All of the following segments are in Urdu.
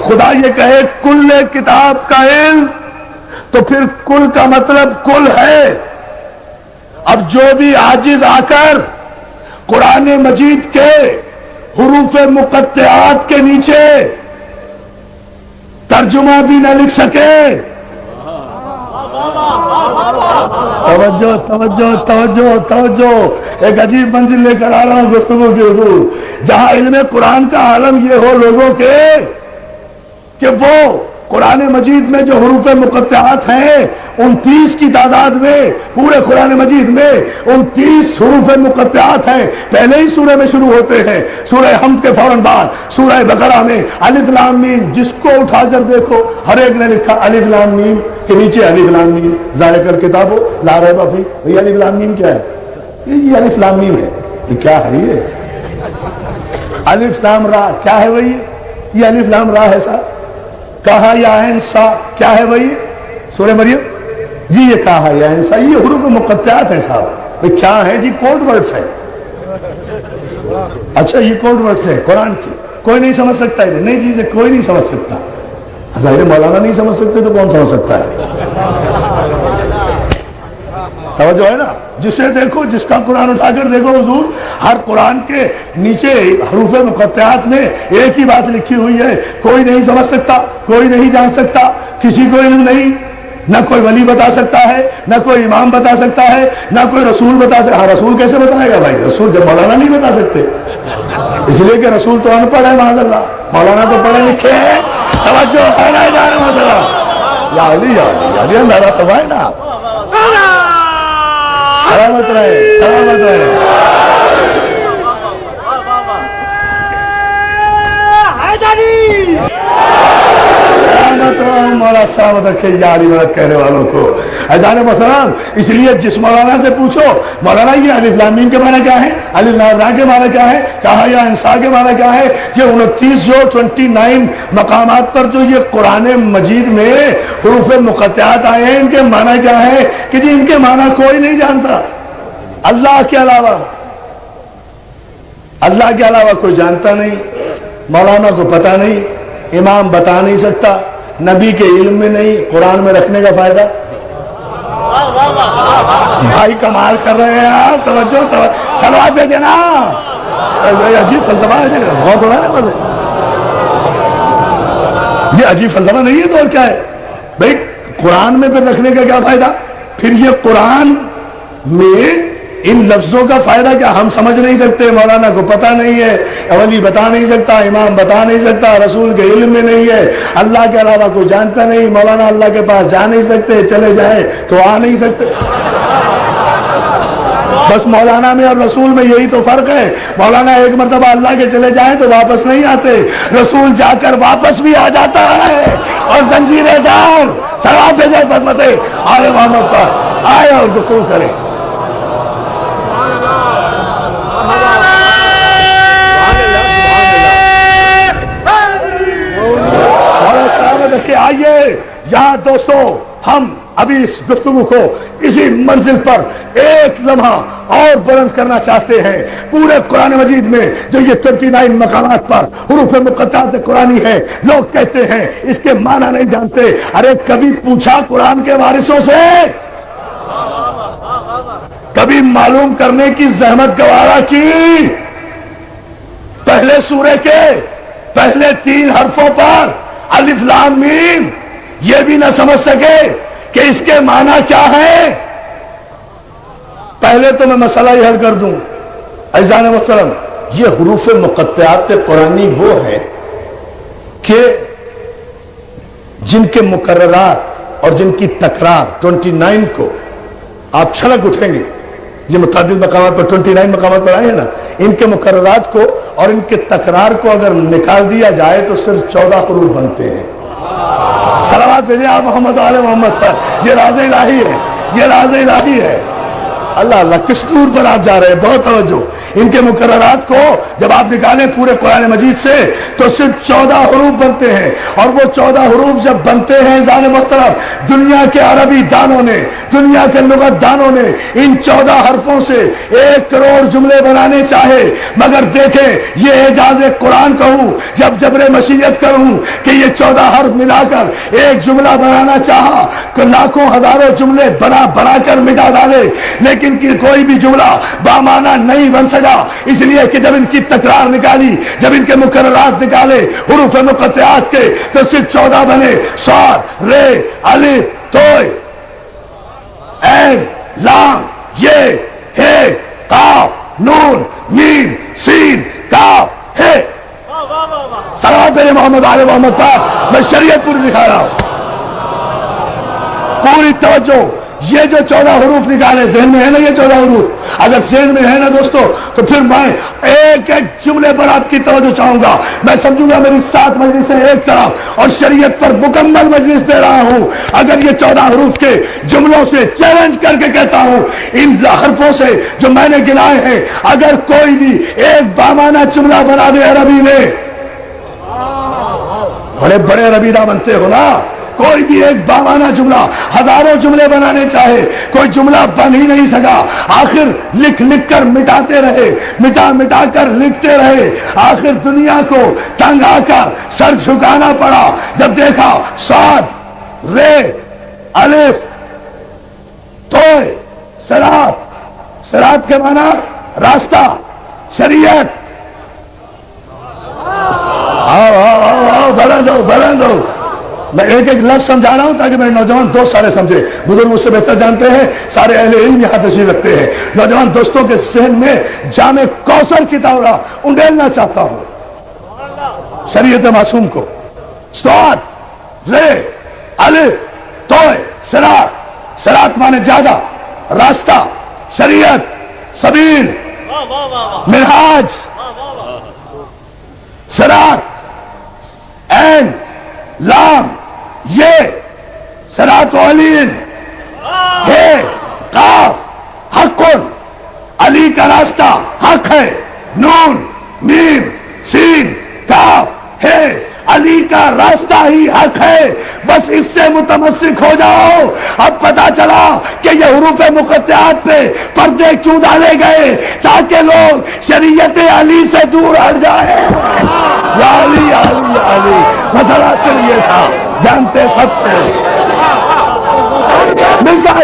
خدا یہ کہے کل کتاب کا علم، تو پھر کل کا مطلب کل ہے۔ اب جو بھی عاجز آ کر قرآن مجید کے حروف مقطعات کے نیچے ترجمہ بھی نہ لکھ سکے، توجہ توجہ توجہ توجہ، ایک عجیب منزل لے کر آ رہا ہوں گفتگو کے حضور، جہاں علم قرآن کا عالم یہ ہو لوگوں کے کہ وہ قرآن مجید میں جو حروف مقطعات ہیں 29 کی تعداد میں، پورے قرآن مجید میں 29 حروف مقطعات ہیں، پہلے ہی سورہ میں شروع ہوتے ہیں، سورہ حمد کے فوراً بعد سورہ بقرہ میں الف لام میم، جس کو اٹھا کر دیکھو ہر ایک نے لکھا الف لام میم کے نیچے الف لام میم، ذالک الکتاب لا ریب فیہ۔ یہ الف لام میم کیا ہے؟ یہ الف لام میم ہے، یہ کیا ہے؟ یہ الف لام را کیا ہے بھائی؟ یہ الف لام را ہے صاحب، کہا یا عین سا کیا ہے بھائی؟ سورہ مریم جی، یہ کہا یا عین سا، یہ حروف مقطعات ہیں صاحب، بھائی کیا ہے جی؟ کوڈ ورڈز ہیں۔ اچھا یہ کوڈ ورڈز ہیں قرآن کی، کوئی نہیں سمجھ سکتا ہے؟ نہیں جی کوئی نہیں سمجھ سکتا، ظاہر مولانا نہیں سمجھ سکتے تو کون سمجھ سکتا ہے؟ توجہ ہے نا، جسے دیکھو جس کا قرآن اٹھا کر دیکھو حضور، ہر قرآن کے نیچے حروف مقطعات میں ایک ہی بات لکھی ہوئی ہے، کوئی نہیں سمجھ سکتا، کوئی نہیں جان سکتا، کسی کو علم نہیں، نہ کوئی ولی بتا سکتا ہے، نہ کوئی امام بتا سکتا ہے، نہ کوئی رسول بتا سکتا ہے۔ ہاں رسول کیسے بتائے گا بھائی؟ رسول جب مولانا نہیں بتا سکتے، اس لیے کہ رسول تو ان پڑھ ہے معاذ اللہ، مولانا تو پڑھے لکھے ہیں۔ توجہ ہے نا ادارے محترم، یا علی یا علی یا علی اندارہ سوائے نا، سلامت رہے سلامت رہے۔ سلامت رہو مولا، سلامت رکھے یاری مدد کہنے والوں کو۔ عزیزان محترم، اس لیے جس مولانا سے پوچھو مولانا یہ الف لام میم کے معنی کیا ہے، الف لام را کے معنی کیا ہے، کہا یا انسا کے معنی کیا ہے، یہ 29 مقامات پر جو یہ قرآن مجید میں حروف مقطعات آئے ہیں، ان کے معنی کیا ہے کہ جی ان کے معنی کوئی نہیں جانتا اللہ کے علاوہ، اللہ کے علاوہ کوئی جانتا نہیں، مولانا کو پتہ نہیں، امام بتا نہیں سکتا، نبی کے علم میں نہیں، قرآن میں رکھنے کا فائدہ۔ بھائی کمال کر رہے ہیں، توجہ سلوات دے دینا، عجیب فلسفہ ہے، بہت بڑا ہے بولے، یہ عجیب فلسفہ نہیں ہے تو اور کیا ہے بھائی؟ قرآن میں پھر رکھنے کا کیا فائدہ؟ پھر یہ قرآن میں ان لفظوں کا فائدہ کیا؟ ہم سمجھ نہیں سکتے، مولانا کو پتہ نہیں ہے، ولی بتا نہیں سکتا، امام بتا نہیں سکتا، رسول کے علم میں نہیں ہے، اللہ کے علاوہ کوئی جانتا نہیں، مولانا اللہ کے پاس جا نہیں سکتے، چلے جائیں تو آ نہیں سکتے۔ بس مولانا میں اور رسول میں یہی تو فرق ہے، مولانا ایک مرتبہ اللہ کے چلے جائیں تو واپس نہیں آتے، رسول جا کر واپس بھی آ جاتا ہے، اور زنجیریں دار سلوات دے جائے بسمت آل محمد پر آئے اور گفتگو کرے۔ کہ آئیے یہاں دوستو، ہم ابھی اس گفتگو کو اسی منزل پر ایک لمحہ اور بلند کرنا چاہتے ہیں۔ پورے قرآن مجید میں جو یہ 29 مقامات پر حروف مقطعات قرآنی ہے، لوگ کہتے ہیں اس کے معنی نہیں جانتے۔ ارے کبھی پوچھا قرآن کے وارثوں سے؟ کبھی معلوم کرنے کی زحمت گوارا کی؟ پہلے سورے کے پہلے 3 حرفوں پر الف لام میم یہ بھی نہ سمجھ سکے کہ اس کے معنی کیا ہے؟ پہلے تو میں مسئلہ ہی حل کر دوں۔ عزیزان محترم، یہ حروف مقطعات قرآنی وہ ہیں کہ جن کے مقررات اور جن کی تکرار 29 کو آپ چھلک اٹھیں گے، یہ متعدد مقامات پر 29 مقامات پر آئے ہیں نا، ان کے مقررات کو اور ان کے تکرار کو اگر نکال دیا جائے تو صرف 14 حروف بنتے ہیں۔ صلوات بھیجیں آپ محمد و آل محمد پر، یہ راز الہی ہے، یہ راز الہی ہے۔ اللہ اللہ کس دور پر آپ جا رہے ہیں، بہت توجہ. ان کے مقررات کو جب آپ نکالیں پورے قرآن مجید سے تو صرف 14 حروف بنتے ہیں، اور وہ 14 حروف جب بنتے ہیں زان محترم، دنیا کے عربی دانوں نے، دنیا کے لغت دانوں نے ان 14 حرفوں سے 1 کروڑ جملے بنانے چاہے، مگر دیکھیں یہ اعجاز قرآن کہوں جب جبر مشیت کروں کہ یہ 14 حرف ملا کر ایک جملہ بنانا چاہا کہ لاکھوں ہزاروں جملے بنا کر مٹا ڈالے، لیکن کوئی بھی جملہ بامعنی نہیں بن سکا، اس لیے کہ جب ان کی تکرار نکالی، جب ان کے مقررات نکالے حروف مقطعات کے تو صرف 14 بنے: صاد، رے، الف، توئے، عین، لام، یہ، ہے، قاف، نون، میم، سین، کاف، ہے. صلوات میرے محمد آل محمد پر. میں شریعت پوری دکھا رہا ہوں، پوری توجہ. یہ جو 14 حروف نکالے ذہن میں ہے نا، یہ 14 حروف اگر ذہن میں ہے نا دوستو تو پھر میں ایک ایک جملے پر آپ کی توجہ چاہوں گا. میں سمجھوں گا میری 7 مجلسیں ایک طرف اور شریعت پر مکمل مجلس دے رہا ہوں. اگر یہ 14 حروف کے جملوں سے چیلنج کر کے کہتا ہوں، ان حرفوں سے جو میں نے گنائے ہیں اگر کوئی بھی ایک بامعنی جملہ بنا دے عربی میں، بڑے بڑے عربی دا بنتے ہو نا، کوئی بھی ایک بامعنی جملہ، ہزاروں جملے بنانے چاہے کوئی جملہ بن ہی نہیں سکا. آخر لکھ لکھ کر مٹاتے رہے، مٹا کر لکھتے رہے، آخر دنیا کو تنگ آ کر سر جھکانا پڑا جب دیکھا صاد، رے، الف، توئے، صراط. صراط کے معنی راستہ، شریعت. بلند ہو. میں ایک ایک لفظ سمجھا رہا ہوں تاکہ میرے نوجوان دوست سارے سمجھے. بزرگ مجھ سے بہتر جانتے ہیں، سارے اہل علم یہاں تشریف رکھتے ہیں. نوجوان دوستوں کے ذہن میں جامع کوثر کی دورہ انڈیلنا چاہتا ہوں شریعت معصوم کو. صاد، رے، الف، توئے، صراط. صراط مانے زیادہ، راستہ، شریعت، سبیل، منہاج. صراط، عین، لام، یہ، صراط علین، ہے، قاف، حق، علی کا راستہ حق ہے، نون، میم، سین، کاف، ہے. علی کا راستہ ہی حق ہے، بس اس سے متمسک ہو جاؤ. اب پتا چلا کہ یہ حروف مقطعات پہ پردے کیوں ڈالے گئے، تاکہ لوگ شریعت علی سے دور ہٹ جائے. یا علی یا علی یا علی. مسئلہ صرف یہ تھا، جانتے سب تھے. مل کر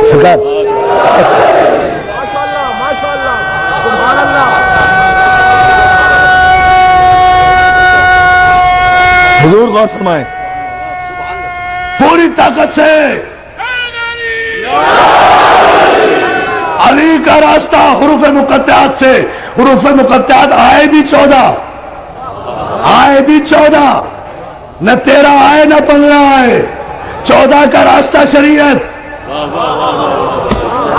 سرکار. حضور غور فرمائیں، پوری طاقت سے علی کا راستہ حروف مقطعات سے. حروف مقطعات آئے بھی 14، آئے بھی 14، نہ 13 آئے نہ 15 آئے. 14 کا راستہ شریعت،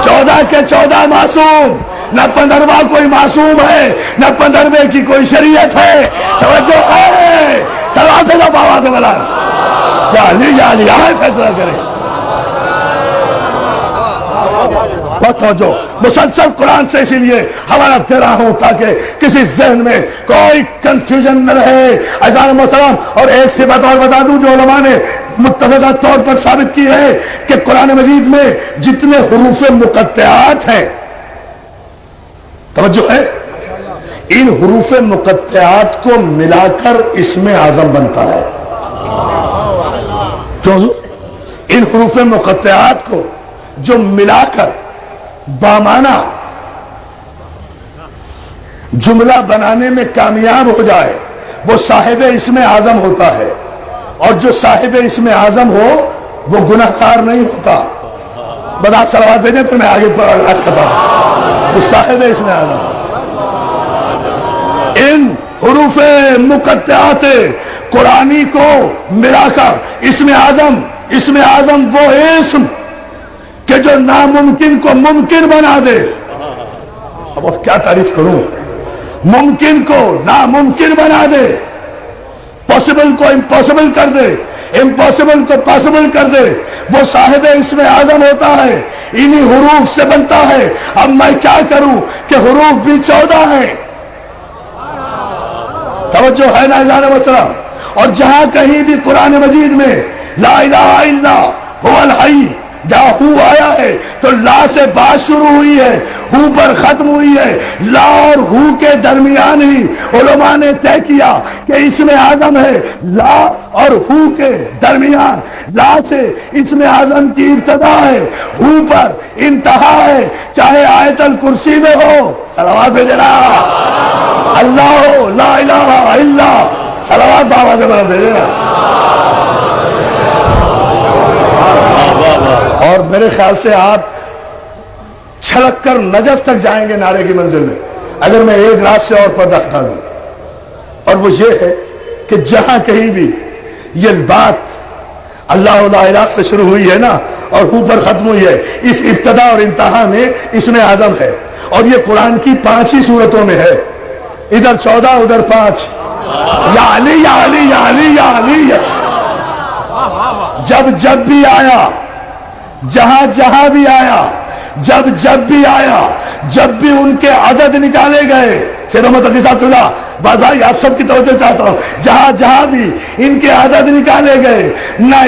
14 کے 14 معصوم. نہ 15واں کوئی معصوم ہے، نہ 15ویں کی کوئی شریعت ہے. توجہ ہے، سلوات اللہ بابا کے بلا. یا علی آئے فیصلہ کرے. توجہ مسلسل قرآن سے اسی لیے حوالہ دے رہا ہوں تاکہ کسی ذہن میں کوئی کنفیوژن نہ رہے. عزیزان محترم، اور ایک سی بات اور بتا دوں جو علماء نے متفقہ طور پر ثابت کی ہے کہ قرآن مجید میں جتنے حروف مقطعات ہیں، توجہ ہے، ان حروف مقطعات کو ملا کر اسم اعظم بنتا ہے. کیوں حضور؟ ان حروف مقطعات کو جو ملا کر بامعنی جملہ بنانے میں کامیاب ہو جائے وہ صاحب اسم اعظم ہوتا ہے، اور جو صاحب اسم اعظم ہو وہ گناہگار نہیں ہوتا. بس آپ صلوات بھیجیں پھر میں آگے عرض کرتا ہوں. وہ صاحب اسم اعظم. ان حروف مقطعات قرآنی کو ملا کر اسم اعظم وہ اسم کہ جو ناممکن کو ممکن بنا دے. اب اور کیا تعریف کروں. ممکن کو ناممکن بنا دے, پاسبل کو امپاسبل کر دے, امپاسبل کو پاسبل کر دے. وہ صاحب اسم اعظم ہوتا ہے, انہی حروف سے بنتا ہے. اب میں کیا کروں کہ حروف بھی 14 ہیں. توجہ ہے نا اعزان محترم. اور جہاں کہیں بھی قرآن مجید میں لا الہ الا هو الحی جہاں ہو آیا ہے تو لا سے بات شروع ہوئی ہے, ہو پر ختم ہوئی ہے. لا اور ہو کے درمیان ہی علماء نے طے کیا کہ اسم اعظم ہے. لا اور ہو کے درمیان, لا سے اسم اعظم کی ابتدا ہے, ہو پر انتہا ہے. چاہے آیت الکرسی میں ہو, صلوات بھیجنا, اللہ ہو, لا الہ الا, صلوات بآواز بلند بھیجنا. اور میرے خیال سے آپ چھلک کر نجف تک جائیں گے نعرے کی منزل میں اگر میں ایک رات سے اور پردہ ہٹا دوں. اور وہ یہ ہے کہ جہاں کہیں بھی یہ بات اللہ لا الہ سے شروع ہوئی ہے نا اور اوپر ختم ہوئی ہے, اس ابتدا اور انتہا میں اسم اعظم ہے. اور یہ قرآن کی 5 ہی صورتوں میں ہے, ادھر 14 ادھر 5. یا علی یا علی یا علی یا علی. جب بھی آیا, جہاں جہاں بھی آیا, جب بھی آیا, جب بھی ان کے عدد نکالے گئے. شیر محمد علی صاحب اللہ بات بھائی آپ سب کی توجہ چاہتا ہوں. جہاں جہاں بھی ان کے عدد نکالے گئے, نہ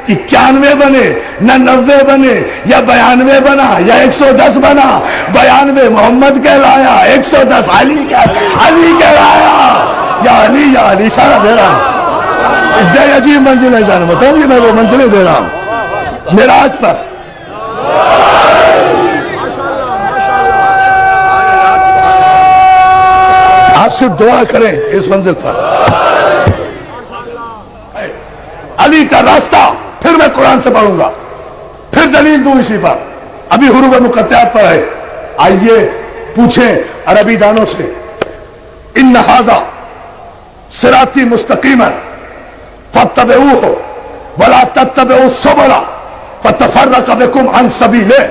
91 بنے, نہ 90 بنے, یا 92 بنا, یا 110 بنا. 92 محمد کہلایا, 110 علی کہلایا. یا علی یا علی, اشارہ دے رہا ہوں. اس دے عجیب منزل ہے جانا بتاؤں کہ میں وہ منزلیں دے رہا ہوں معراج پر. آپ سے دعا کریں اس منزل پر. علی کا راستہ پھر میں قرآن سے پڑھوں گا, پھر دلیل دوں اسی پر. ابھی حروف مقطعات پر ہے. آئیے پوچھیں عربی دانوں سے, ان ھذا صراطی مستقیما فاتبعوہ ولا تتبعوا السبل فتفرق بکم عن سبیلہ.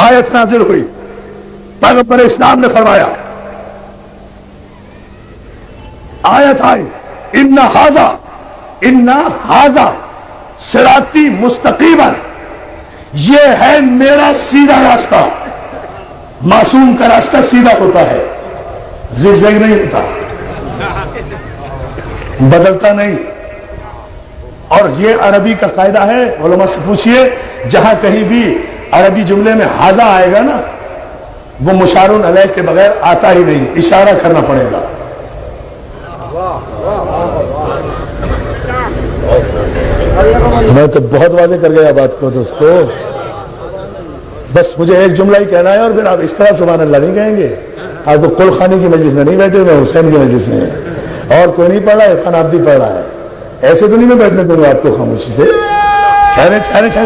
آیت نازل ہوئی, پیغمبر اسلام نے فرمایا, آیت آئی ان ھذا صراطی مستقیما, یہ ہے میرا سیدھا راستہ. معصوم کا راستہ سیدھا ہوتا ہے, زگ زگ نہیں ہوتا, بدلتا نہیں. اور یہ عربی کا قاعدہ ہے, علماء سے پوچھئے جہاں کہیں بھی عربی جملے میں ھذا آئے گا نا وہ مشار علیہ کے بغیر آتا ہی نہیں, اشارہ کرنا پڑے گا. میں تو بہت واضح کر گیا بات کو دوستو, بس مجھے ایک جملہ ہی کہنا ہے اور پھر آپ اس طرح سبحان اللہ نہیں کہیں گے. آپ کو قل خانی کی مجلس میں نہیں بیٹھے ہوئے, حسین کی مجلس میں, اور کوئی نہیں پڑھ رہا ہے, عرفان عابدی پڑھ رہا ہے. ایسے تو نہیں میں بیٹھنے دوں گا آپ کو خاموشی سے. ٹھہرے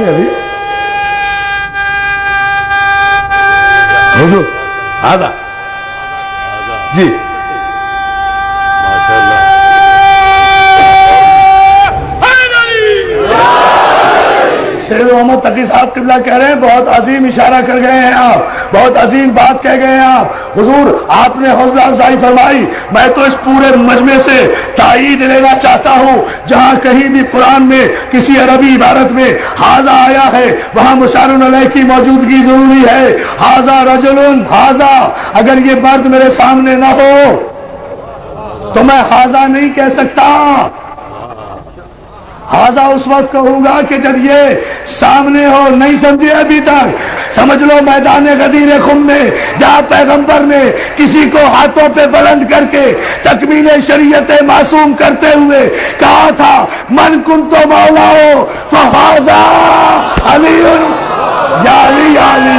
ابھی حضور آدھا جی. سید محمد تقی صاحب قبلہ کہہ رہے ہیں بہت عظیم اشارہ کر گئے ہیں آپ, بہت عظیم بات کہہ گئے ہیں آپ. حضور آپ نے حوصلہ افزائی فرمائی. میں تو اس پورے مجمع سے تائید لینا چاہتا ہوں جہاں کہیں بھی قرآن میں کسی عربی عبارت میں ھذا آیا ہے وہاں مشار علیہ کی موجودگی ضروری ہے. ھذا رجل, ھذا, اگر یہ مرد میرے سامنے نہ ہو تو میں ھذا نہیں کہہ سکتا. ھذا اس وقت کہوں گا کہ جب یہ سامنے ہو. نہیں سمجھے ابھی تک؟ سمجھ لو میدان غدیر خم میں جہاں پیغمبر نے کسی کو ہاتھوں پہ بلند کر کے تکمیل شریعت معصوم کرتے ہوئے کہا تھا من کنت مولا فھذا علی یا علی یا علی